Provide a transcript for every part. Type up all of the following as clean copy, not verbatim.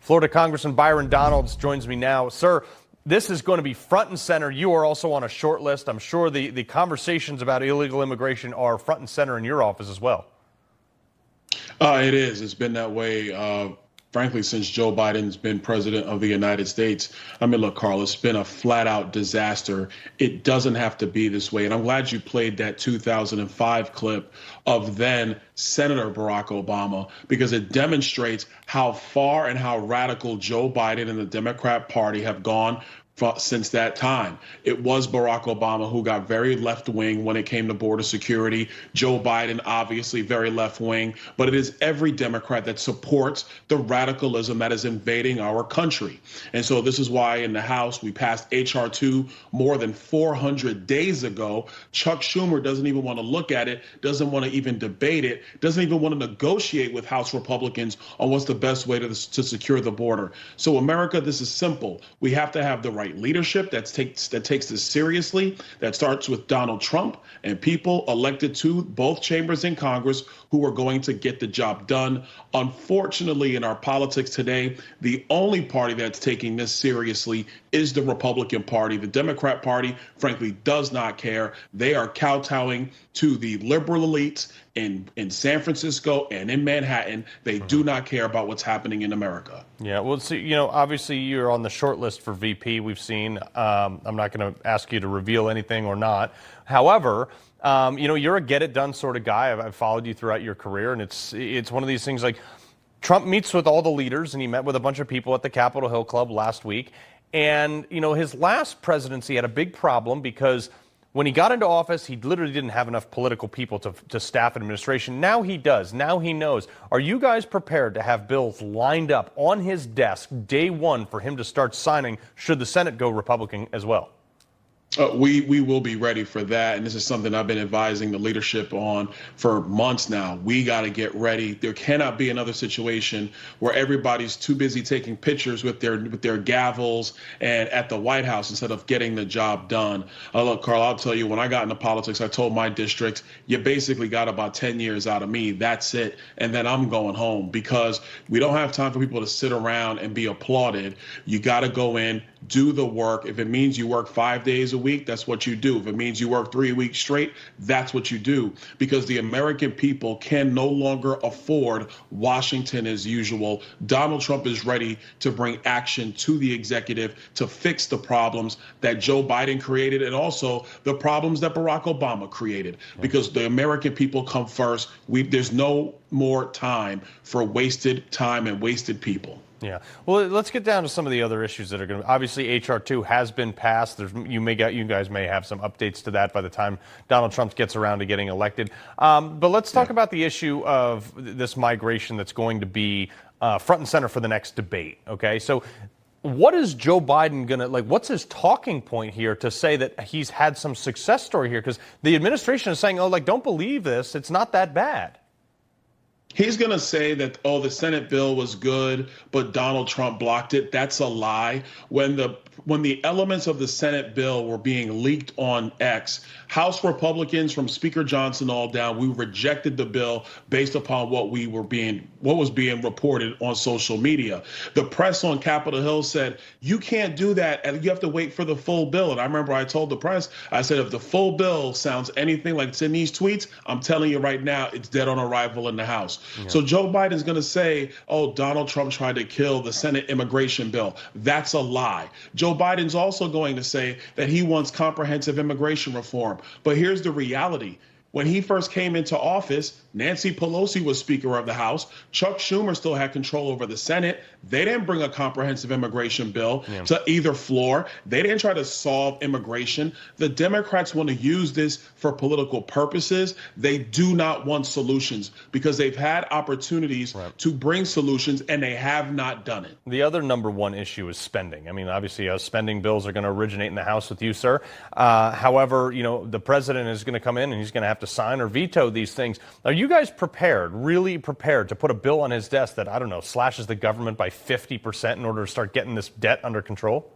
Florida Congressman Byron Donalds joins me now. Sir, this is going to be front and center. You are also on a short list. I'm sure the conversations about illegal immigration are front and center in your office as well. It is. It's been that way, frankly, since Joe Biden's been president of the United States. I mean, look, Carl, it's been a flat out disaster. It doesn't have to be this way. And I'm glad you played that 2005 clip of then Senator Barack Obama, because it demonstrates how far and how radical Joe Biden and the Democrat Party have gone since that time. It was Barack Obama who got very left wing when it came to border security. Joe Biden, obviously very left wing, but it is every Democrat that supports the radicalism that is invading our country. And so this is why in the House we passed H.R. 2 more than 400 days ago. Chuck Schumer doesn't even want to look at it, doesn't want to even debate it, doesn't even want to negotiate with House Republicans on what's the best way to secure the border. So America, this is simple. We have to have the right leadership that takes this seriously, that starts with Donald Trump and people elected to both chambers in Congress who are going to get the job done. Unfortunately, in our politics today, the only party that's taking this seriously is the Republican Party. The Democrat Party, frankly, does not care. They are kowtowing to the liberal elites in San Francisco and in Manhattan. They do not care about what's happening in America. Yeah, well, see, obviously you're on the short list for VP. We've seen. I'm not going to ask you to reveal anything or not. However, you're a get-it-done sort of guy. I've followed you throughout your career, and it's one of these things like Trump meets with all the leaders, and he met with a bunch of people at the Capitol Hill Club last week. And, his last presidency had a big problem because when he got into office, he literally didn't have enough political people to staff an administration. Now he does. Now he knows. Are you guys prepared to have bills lined up on his desk day one for him to start signing should the Senate go Republican as well? We will be ready for that. And this is something I've been advising the leadership on for months now. We got to get ready. There cannot be another situation where everybody's too busy taking pictures with their gavels and at the White House instead of getting the job done. Look, Carl, I'll tell you, when I got into politics, I told my district, you basically got about 10 years out of me. That's it. And then I'm going home, because we don't have time for people to sit around and be applauded. You got to go in, do the work. If it means you work 5 days a week, that's what you do. If it means you work 3 weeks straight, that's what you do, because the American people can no longer afford Washington as usual. Donald Trump is ready to bring action to the executive to fix the problems that Joe Biden created and also the problems that Barack Obama created, because the American people come first. There's no more time for wasted time and wasted people. Yeah. Well, let's get down to some of the other issues that are going to. Obviously, H.R. 2 has been passed. You guys may have some updates to that by the time Donald Trump gets around to getting elected. But let's talk about the issue of this migration that's going to be front and center for the next debate. Okay, so what is Joe Biden going to what's his talking point here to say that he's had some success story here? Because the administration is saying, don't believe this. It's not that bad. He's going to say that, the Senate bill was good, but Donald Trump blocked it. That's a lie. When the elements of the Senate bill were being leaked on X, House Republicans from Speaker Johnson all down, we rejected the bill based upon what was being reported on social media. The press on Capitol Hill said, you can't do that, and you have to wait for the full bill. And I remember I told the press, I said, if the full bill sounds anything like it's in these tweets, I'm telling you right now, it's dead on arrival in the House. Yeah. So Joe Biden's going to say, Donald Trump tried to kill the Senate immigration bill. That's a lie. Joe Biden's also going to say that he wants comprehensive immigration reform. But here's the reality. When he first came into office, Nancy Pelosi was Speaker of the House. Chuck Schumer still had control over the Senate. They didn't bring a comprehensive immigration bill to either floor. They didn't try to solve immigration. The Democrats want to use this for political purposes. They do not want solutions, because they've had opportunities to bring solutions and they have not done it. The other number one issue is spending. I mean, obviously, spending bills are going to originate in the House with you, sir. However, the president is going to come in and he's going to have to sign or veto these things. Are you guys prepared, really prepared, to put a bill on his desk that, slashes the government by 50% in order to start getting this debt under control?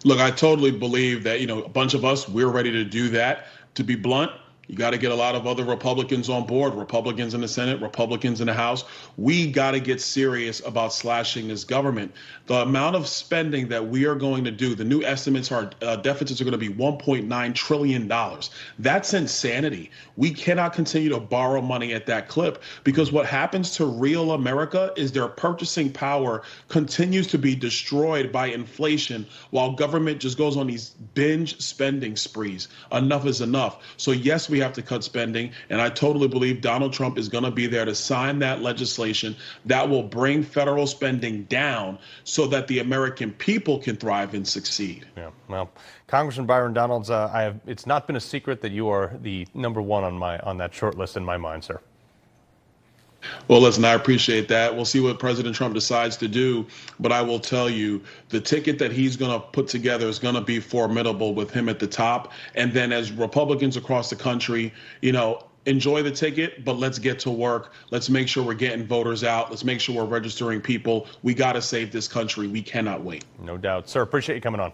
Look, I totally believe that, a bunch of us, we're ready to do that. To be blunt, You got to get a lot of other Republicans on board, Republicans in the Senate, Republicans in the House. We got to get serious about slashing this government. The amount of spending that we are going to do, the new estimates are deficits are going to be $1.9 trillion. That's insanity. We cannot continue to borrow money at that clip, because what happens to real America is their purchasing power continues to be destroyed by inflation while government just goes on these binge spending sprees. Enough is enough. So yes, we have to cut spending, and I totally believe Donald Trump is going to be there to sign that legislation that will bring federal spending down so that the American people can thrive and succeed. Yeah, well, Congressman Byron Donalds, it's not been a secret that you are the #1 on that short list in my mind, sir. Well, listen, I appreciate that. We'll see what President Trump decides to do. But I will tell you, the ticket that he's going to put together is going to be formidable with him at the top. And then as Republicans across the country, enjoy the ticket, but let's get to work. Let's make sure we're getting voters out. Let's make sure we're registering people. We got to save this country. We cannot wait. No doubt. Sir, appreciate you coming on.